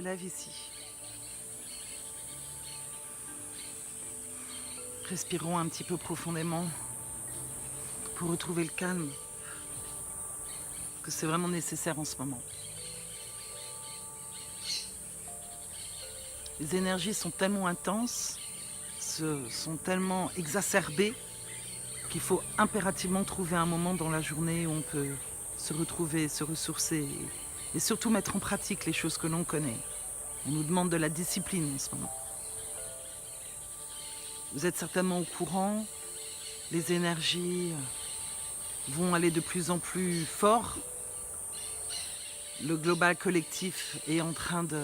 relève ici. Respirons un petit peu profondément pour retrouver le calme, parce que c'est vraiment nécessaire en ce moment. Les énergies sont tellement intenses, sont tellement exacerbées, qu'il faut impérativement trouver un moment dans la journée où on peut se retrouver, se ressourcer et surtout mettre en pratique les choses que l'on connaît. On nous demande de la discipline en ce moment. Vous êtes certainement au courant, les énergies vont aller de plus en plus fort. Le global collectif est en train de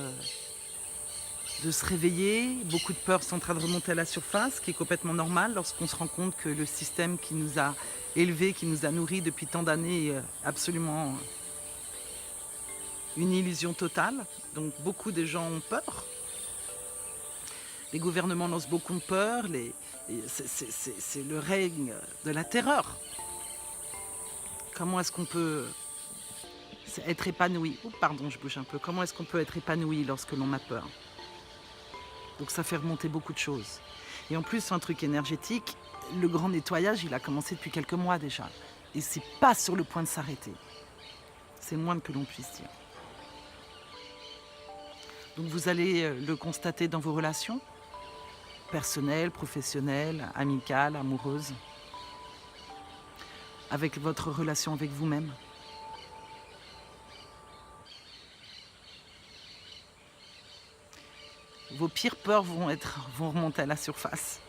se réveiller. Beaucoup de peurs sont en train de remonter à la surface, ce qui est complètement normal lorsqu'on se rend compte que le système qui nous a élevés, qui nous a nourris depuis tant d'années est absolument une illusion totale. Donc beaucoup de gens ont peur. Les gouvernements lancent beaucoup de peur. C'est le règne de la terreur. Comment est-ce qu'on peut être épanoui? Oh, pardon, je bouge un peu. Comment est-ce qu'on peut être épanoui lorsque l'on a peur? Donc ça fait remonter beaucoup de choses. Et en plus, un truc énergétique, le grand nettoyage, il a commencé depuis quelques mois déjà. Et c'est pas sur le point de s'arrêter. C'est le moins que l'on puisse dire. Donc vous allez le constater dans vos relations, personnelles, professionnelles, amicales, amoureuses, avec votre relation avec vous-même. Vos pires peurs vont remonter à la surface.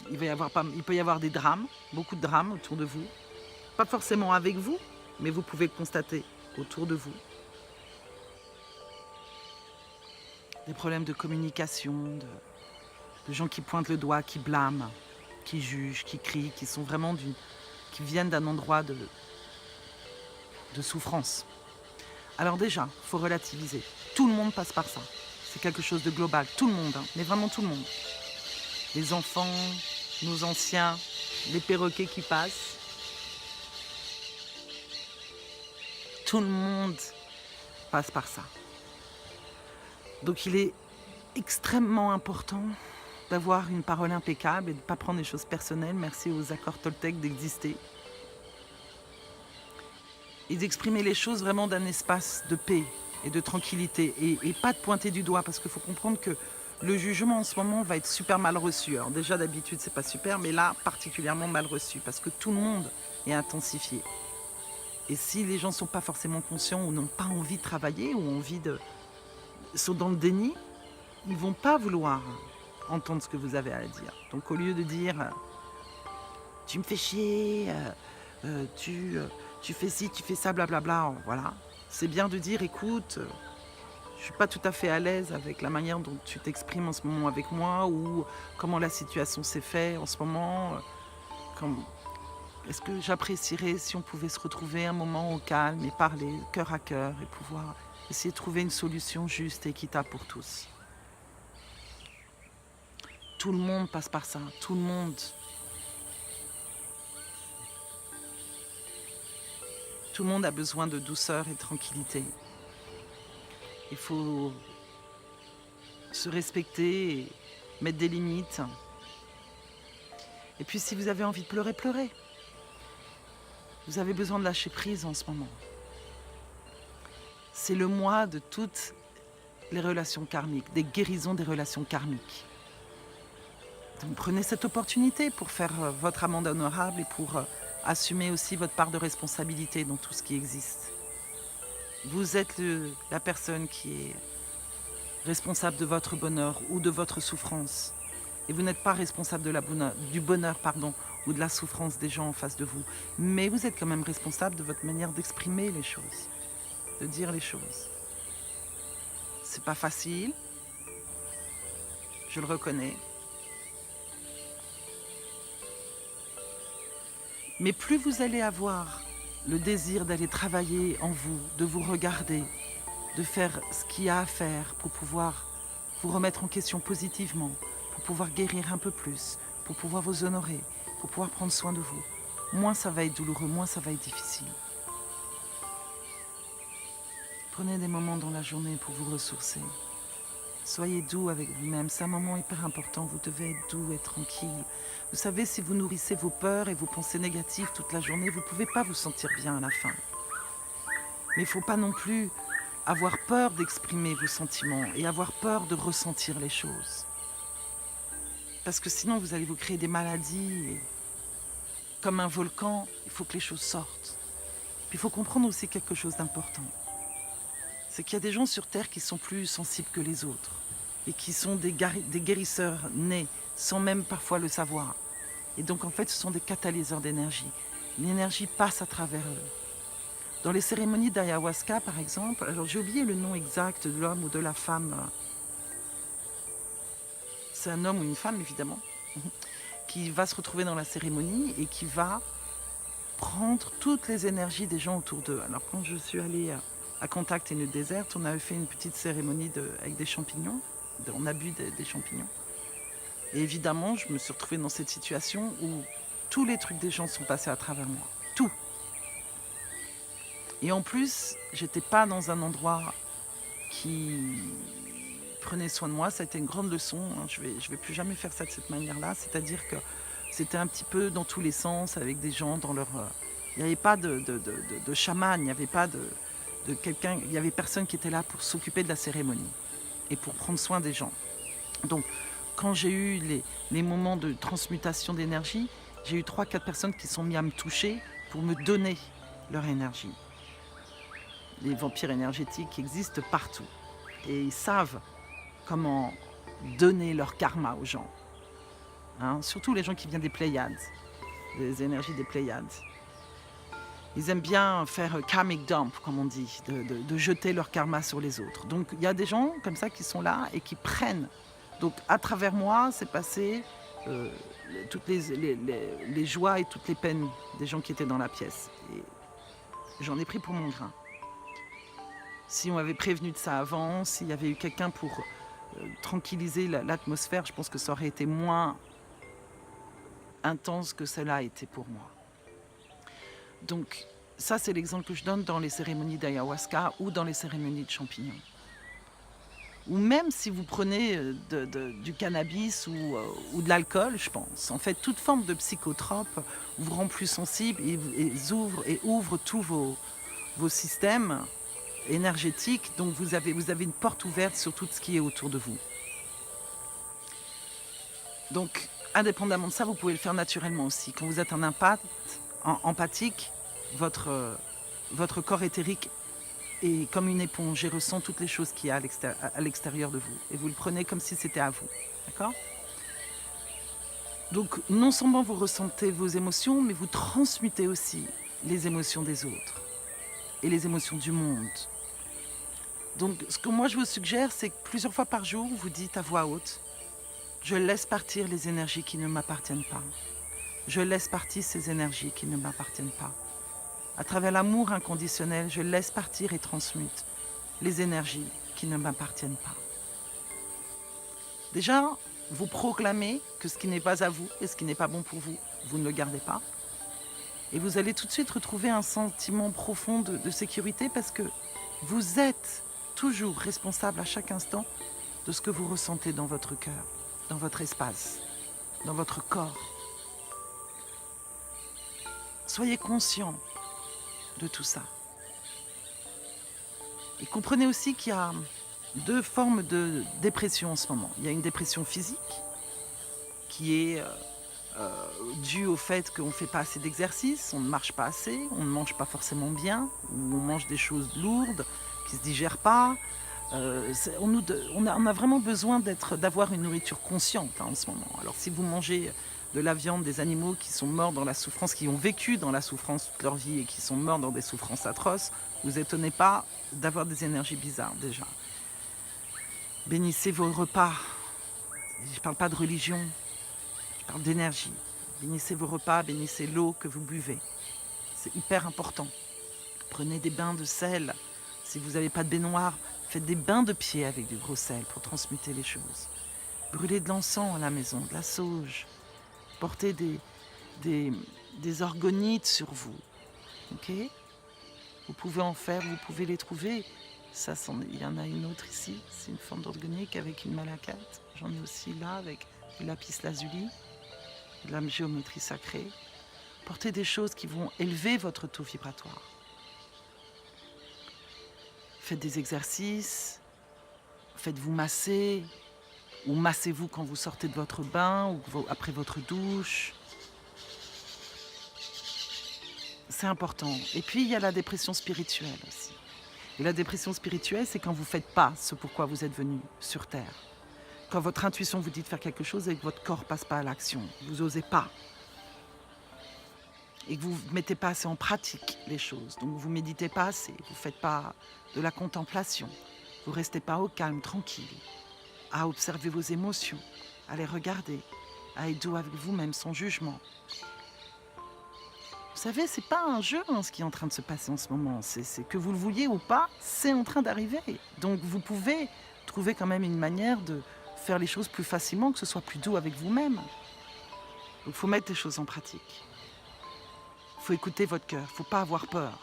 Il peut y avoir des drames, beaucoup de drames autour de vous. Pas forcément avec vous, mais vous pouvez le constater autour de vous. Des problèmes de communication, de gens qui pointent le doigt, qui blâment, qui jugent, qui crient, qui viennent d'un endroit de souffrance. Alors déjà, il faut relativiser. Tout le monde passe par ça. C'est quelque chose de global. Tout le monde, mais vraiment tout le monde. Les enfants, nos anciens, les perroquets qui passent. Tout le monde passe par ça. Donc il est extrêmement important d'avoir une parole impeccable et de ne pas prendre les choses personnelles. Merci aux accords Toltec d'exister. Et d'exprimer les choses vraiment d'un espace de paix et de tranquillité. Et pas de pointer du doigt, parce qu'il faut comprendre que le jugement en ce moment va être super mal reçu. Alors déjà d'habitude c'est pas super, mais là particulièrement mal reçu, parce que tout le monde est intensifié. Et si les gens ne sont pas forcément conscients ou n'ont pas envie de travailler ou sont dans le déni, ils ne vont pas vouloir entendre ce que vous avez à dire. Donc au lieu de dire « tu me fais chier, tu fais ci, tu fais ça, blablabla », voilà. C'est bien de dire « écoute, je ne suis pas tout à fait à l'aise avec la manière dont tu t'exprimes en ce moment avec moi ou comment la situation s'est faite en ce moment. Est-ce que j'apprécierais si on pouvait se retrouver un moment au calme et parler cœur à cœur et pouvoir essayer de trouver une solution juste et équitable pour tous ». Tout le monde passe par ça, tout le monde. Tout le monde a besoin de douceur et de tranquillité. Il faut se respecter et mettre des limites. Et puis si vous avez envie de pleurer, pleurez. Vous avez besoin de lâcher prise en ce moment. C'est le mois de toutes les relations karmiques, des guérisons des relations karmiques. Donc prenez cette opportunité pour faire votre amende honorable et pour assumer aussi votre part de responsabilité dans tout ce qui existe. Vous êtes la personne qui est responsable de votre bonheur ou de votre souffrance. Et vous n'êtes pas responsable du bonheur ou de la souffrance des gens en face de vous. Mais vous êtes quand même responsable de votre manière d'exprimer les choses, de dire les choses. C'est pas facile, je le reconnais. Mais plus vous allez avoir le désir d'aller travailler en vous, de vous regarder, de faire ce qu'il y a à faire pour pouvoir vous remettre en question positivement, pour pouvoir guérir un peu plus, pour pouvoir vous honorer, pour pouvoir prendre soin de vous, moins ça va être douloureux, moins ça va être difficile. Prenez des moments dans la journée pour vous ressourcer. Soyez doux avec vous-même, c'est un moment hyper important, vous devez être doux et tranquille. Vous savez, si vous nourrissez vos peurs et vos pensées négatives toute la journée, vous ne pouvez pas vous sentir bien à la fin. Mais il ne faut pas non plus avoir peur d'exprimer vos sentiments et avoir peur de ressentir les choses. Parce que sinon, vous allez vous créer des maladies. Et comme un volcan, il faut que les choses sortent. Puis il faut comprendre aussi quelque chose d'important. C'est qu'il y a des gens sur Terre qui sont plus sensibles que les autres et qui sont des guérisseurs nés sans même parfois le savoir. Et donc en fait, ce sont des catalyseurs d'énergie. L'énergie passe à travers eux. Dans les cérémonies d'ayahuasca, par exemple, alors j'ai oublié le nom exact de l'homme ou de la femme. C'est un homme ou une femme, évidemment, qui va se retrouver dans la cérémonie et qui va prendre toutes les énergies des gens autour d'eux. Alors quand je suis allée à Contact in the Desert, on avait fait une petite cérémonie avec des champignons. On a bu des champignons. Et évidemment, je me suis retrouvée dans cette situation où tous les trucs des gens sont passés à travers moi. Tout. Et en plus, j'étais pas dans un endroit qui prenait soin de moi. Ça a été une grande leçon. Je vais plus jamais faire ça de cette manière-là. C'est-à-dire que c'était un petit peu dans tous les sens, avec des gens dans leur... Il n'y avait pas de chaman, il n'y avait pas de quelqu'un... Il n'y avait personne qui était là pour s'occuper de la cérémonie et pour prendre soin des gens. Donc, quand j'ai eu les moments de transmutation d'énergie, j'ai eu 3-4 personnes qui sont mises à me toucher pour me donner leur énergie. Les vampires énergétiques existent partout et ils savent comment donner leur karma aux gens. Hein, surtout les gens qui viennent des Pléiades, des énergies des Pléiades. Ils aiment bien faire karmic dump, comme on dit, de jeter leur karma sur les autres. Donc il y a des gens comme ça qui sont là et qui prennent. Donc à travers moi, c'est passé toutes les joies et toutes les peines des gens qui étaient dans la pièce. Et j'en ai pris pour mon grain. Si on m'avait prévenu de ça avant, s'il y avait eu quelqu'un pour tranquilliser l'atmosphère, je pense que ça aurait été moins intense que cela a été pour moi. Donc ça, c'est l'exemple que je donne dans les cérémonies d'ayahuasca ou dans les cérémonies de champignons. Ou même si vous prenez du cannabis ou de l'alcool, je pense. En fait, toute forme de psychotrope vous rend plus sensible et ouvre tous vos systèmes énergétiques. Donc vous avez une porte ouverte sur tout ce qui est autour de vous. Donc, indépendamment de ça, vous pouvez le faire naturellement aussi. Quand vous êtes en empathique, votre corps éthérique est comme une éponge et ressent toutes les choses qu'il y a à l'extérieur de vous. Et vous le prenez comme si c'était à vous. D'accord ? Donc, non seulement vous ressentez vos émotions, mais vous transmutez aussi les émotions des autres et les émotions du monde. Donc, ce que moi je vous suggère, c'est que plusieurs fois par jour, vous dites à voix haute: je laisse partir les énergies qui ne m'appartiennent pas. Je laisse partir ces énergies qui ne m'appartiennent pas. À travers l'amour inconditionnel, je laisse partir et transmute les énergies qui ne m'appartiennent pas. Déjà, vous proclamez que ce qui n'est pas à vous et ce qui n'est pas bon pour vous, vous ne le gardez pas. Et vous allez tout de suite retrouver un sentiment profond de sécurité parce que vous êtes toujours responsable à chaque instant de ce que vous ressentez dans votre cœur, dans votre espace, dans votre corps. Soyez conscient de tout ça. Et comprenez aussi qu'il y a 2 formes de dépression en ce moment. Il y a une dépression physique qui est due au fait qu'on ne fait pas assez d'exercice, on ne marche pas assez, on ne mange pas forcément bien, ou on mange des choses lourdes qui ne se digèrent pas. On a vraiment besoin d'avoir une nourriture consciente en ce moment. Alors si vous mangez de la viande des animaux qui sont morts dans la souffrance, qui ont vécu dans la souffrance toute leur vie et qui sont morts dans des souffrances atroces, vous étonnez pas d'avoir des énergies bizarres déjà. Bénissez vos repas. Je ne parle pas de religion, je parle d'énergie. Bénissez vos repas, bénissez l'eau que vous buvez. C'est hyper important. Prenez des bains de sel. Si vous n'avez pas de baignoire, faites des bains de pied avec du gros sel pour transmuter les choses. Brûlez de l'encens à la maison, de la sauge. Portez des orgonites sur vous. Okay ? Vous pouvez en faire, vous pouvez les trouver Il y en a une autre ici, c'est une forme d'organique avec une malachite. J'en ai aussi là avec du lapis lazuli, de la géométrie sacrée. Portez des choses qui vont élever votre taux vibratoire. Faites des exercices, faites-vous masser, ou massez-vous quand vous sortez de votre bain ou après votre douche. C'est important. Et puis, il y a la dépression spirituelle aussi. Et la dépression spirituelle, c'est quand vous ne faites pas ce pourquoi vous êtes venu sur Terre. Quand votre intuition vous dit de faire quelque chose et que votre corps ne passe pas à l'action. Vous n'osez pas. Et que vous ne mettez pas assez en pratique les choses. Donc, vous ne méditez pas assez. Vous ne faites pas de la contemplation. Vous ne restez pas au calme, tranquille, à observer vos émotions, à les regarder, à être doux avec vous-même, sans jugement. Vous savez, c'est pas un jeu ce qui est en train de se passer en ce moment. C'est que vous le vouliez ou pas, c'est en train d'arriver. Donc vous pouvez trouver quand même une manière de faire les choses plus facilement, que ce soit plus doux avec vous-même. Donc il faut mettre les choses en pratique. Il faut écouter votre cœur, il ne faut pas avoir peur.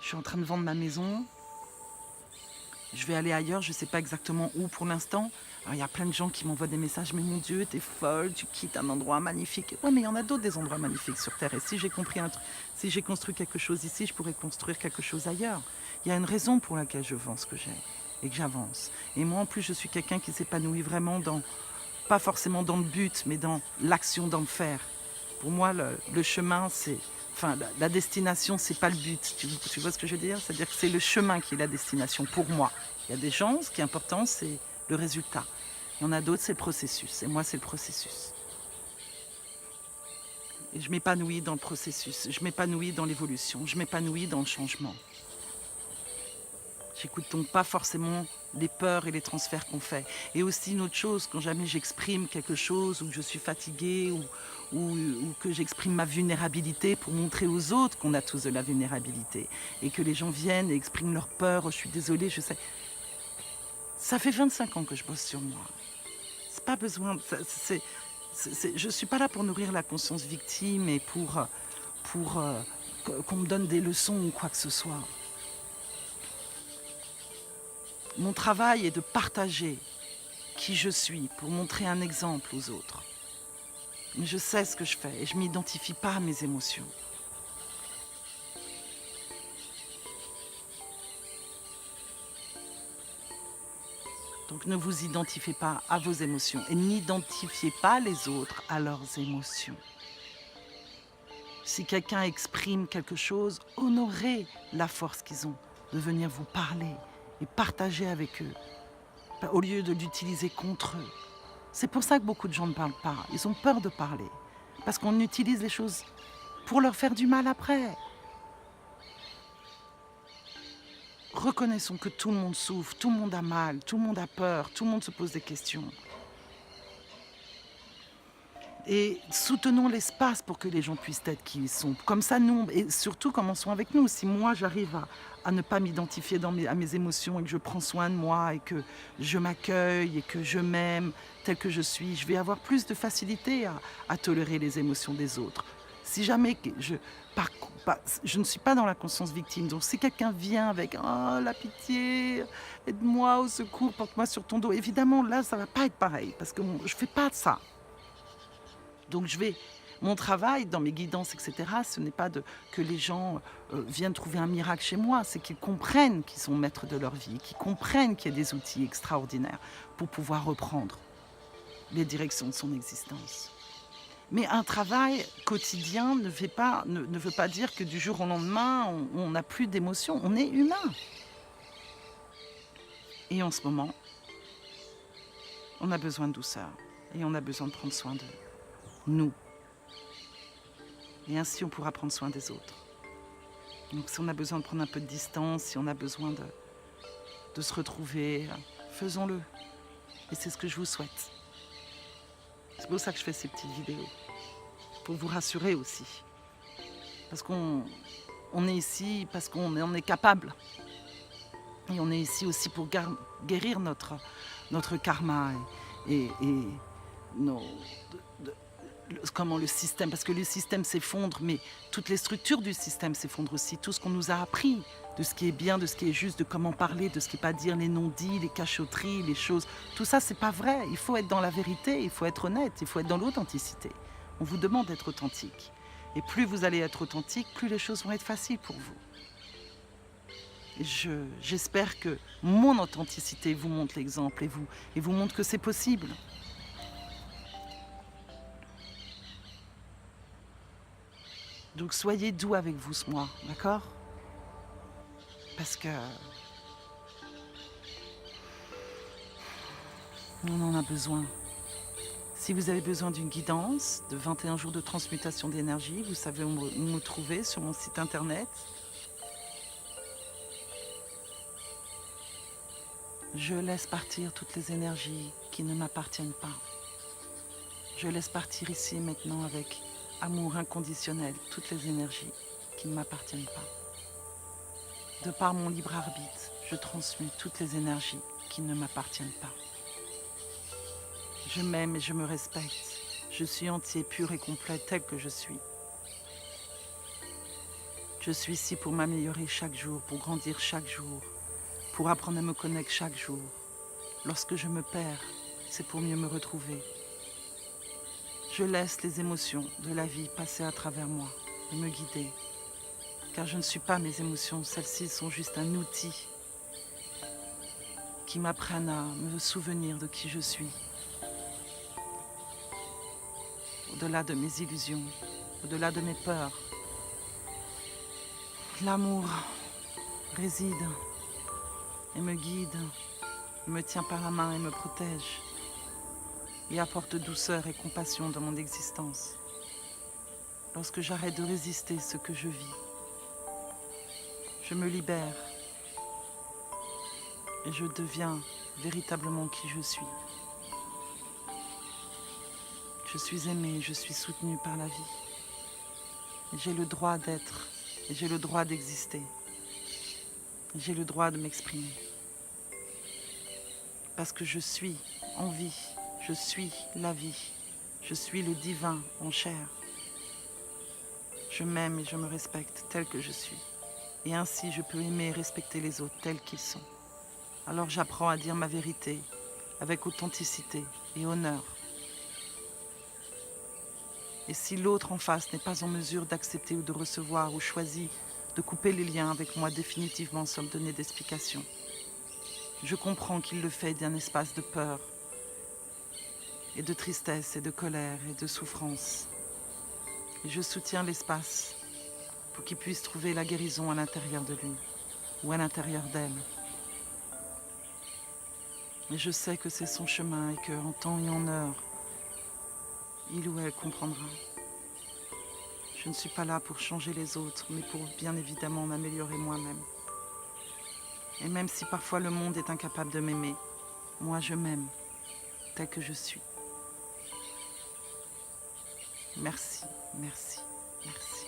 Je suis en train de vendre ma maison. Je vais aller ailleurs, je ne sais pas exactement où pour l'instant. Alors, il y a plein de gens qui m'envoient des messages, mais mon Dieu, t'es folle, tu quittes un endroit magnifique. Ouais, mais il y en a d'autres des endroits magnifiques sur Terre. Et si j'ai compris si j'ai construit quelque chose ici, je pourrais construire quelque chose ailleurs. Il y a une raison pour laquelle je vends ce que j'ai et que j'avance. Et moi, en plus, je suis quelqu'un qui s'épanouit vraiment pas forcément dans le but, mais dans l'action d'en faire. Pour moi, le chemin, la destination, c'est pas le but. Tu vois ce que je veux dire? C'est-à-dire que c'est le chemin qui est la destination pour moi. Il y a des gens, ce qui est important, c'est le résultat. Il y en a d'autres, c'est le processus. Et moi, c'est le processus. Et je m'épanouis dans le processus. Je m'épanouis dans l'évolution. Je m'épanouis dans le changement. J'écoute donc pas forcément les peurs et les transferts qu'on fait. Et aussi une autre chose, quand jamais j'exprime quelque chose ou que je suis fatiguée ou que j'exprime ma vulnérabilité pour montrer aux autres qu'on a tous de la vulnérabilité et que les gens viennent et expriment leur peur, oh, je suis désolée, je sais. Ça fait 25 ans que je bosse sur moi. C'est pas besoin... je ne suis pas là pour nourrir la conscience victime et pour qu'on me donne des leçons ou quoi que ce soit. Mon travail est de partager qui je suis pour montrer un exemple aux autres. Mais je sais ce que je fais et je ne m'identifie pas à mes émotions. Donc ne vous identifiez pas à vos émotions et n'identifiez pas les autres à leurs émotions. Si quelqu'un exprime quelque chose, honorez la force qu'ils ont de venir vous parler et partager avec eux, au lieu de l'utiliser contre eux. C'est pour ça que beaucoup de gens ne parlent pas. Ils ont peur de parler. Parce qu'on utilise les choses pour leur faire du mal après. Reconnaissons que tout le monde souffre, tout le monde a mal, tout le monde a peur, tout le monde se pose des questions. Et soutenons l'espace pour que les gens puissent être qui ils sont. Comme ça, nous, et surtout commençons avec nous. Si moi, j'arrive à ne pas m'identifier à mes émotions et que je prends soin de moi et que je m'accueille et que je m'aime tel que je suis, je vais avoir plus de facilité à tolérer les émotions des autres. Si jamais je ne suis pas dans la conscience victime, donc si quelqu'un vient avec « Oh, la pitié, aide-moi, au secours, porte-moi sur ton dos », évidemment, là, ça ne va pas être pareil parce que je ne fais pas de ça. Donc mon travail dans mes guidances, etc., ce n'est pas que les gens viennent trouver un miracle chez moi, c'est qu'ils comprennent qu'ils sont maîtres de leur vie, qu'ils comprennent qu'il y a des outils extraordinaires pour pouvoir reprendre les directions de son existence. Mais un travail quotidien ne veut pas dire que du jour au lendemain, on n'a plus d'émotions. On est humain. Et en ce moment, on a besoin de douceur et on a besoin de prendre soin de nous. Et ainsi, on pourra prendre soin des autres. Donc, si on a besoin de prendre un peu de distance, si on a besoin de se retrouver, faisons-le. Et c'est ce que je vous souhaite. C'est pour ça que je fais ces petites vidéos. Pour vous rassurer aussi. Parce qu'on est ici, parce qu'on est capable. Et on est ici aussi pour guérir notre karma et comment le système, parce que le système s'effondre, mais toutes les structures du système s'effondrent aussi. Tout ce qu'on nous a appris, de ce qui est bien, de ce qui est juste, de comment parler, de ce qui n'est pas dire, les non-dits, les cachotteries, les choses. Tout ça, c'est pas vrai. Il faut être dans la vérité, il faut être honnête, il faut être dans l'authenticité. On vous demande d'être authentique. Et plus vous allez être authentique, plus les choses vont être faciles pour vous. Et j'espère que mon authenticité vous montre l'exemple et vous montre que c'est possible. Donc soyez doux avec vous ce mois, d'accord? Parce que on en a besoin. Si vous avez besoin d'une guidance de 21 jours de transmutation d'énergie, vous savez où me trouver sur mon site internet. Je laisse partir toutes les énergies qui ne m'appartiennent pas. Je laisse partir ici et maintenant avec amour inconditionnel toutes les énergies qui ne m'appartiennent pas. De par mon libre arbitre, je transmute toutes les énergies qui ne m'appartiennent pas. Je m'aime et je me respecte. Je suis entier, pur et complet tel que je suis. Je suis ici pour m'améliorer chaque jour, pour grandir chaque jour, pour apprendre à me connaître chaque jour. Lorsque je me perds, c'est pour mieux me retrouver. Je laisse les émotions de la vie passer à travers moi et me guider. Car je ne suis pas mes émotions, celles-ci sont juste un outil qui m'apprennent à me souvenir de qui je suis. Au-delà de mes illusions, au-delà de mes peurs. L'amour réside et me guide, me tient par la main et me protège et apporte douceur et compassion dans mon existence. Lorsque j'arrête de résister ce que je vis, je me libère et je deviens véritablement qui je suis. Je suis aimée, je suis soutenue par la vie. Et j'ai le droit d'être, et j'ai le droit d'exister. Et j'ai le droit de m'exprimer. Parce que je suis en vie, je suis la vie, je suis le divin en chair. Je m'aime et je me respecte tel que je suis. Et ainsi je peux aimer et respecter les autres tels qu'ils sont. Alors j'apprends à dire ma vérité avec authenticité et honneur. Et si l'autre en face n'est pas en mesure d'accepter ou de recevoir ou choisit de couper les liens avec moi définitivement sans me donner d'explication, je comprends qu'il le fait d'un espace de peur et de tristesse et de colère et de souffrance. Et je soutiens l'espace pour qu'il puisse trouver la guérison à l'intérieur de lui ou à l'intérieur d'elle. Et je sais que c'est son chemin et qu'en temps et en heure, il ou elle comprendra. Je ne suis pas là pour changer les autres, mais pour bien évidemment m'améliorer moi-même. Et même si parfois le monde est incapable de m'aimer, moi je m'aime tel que je suis. Merci, merci, merci.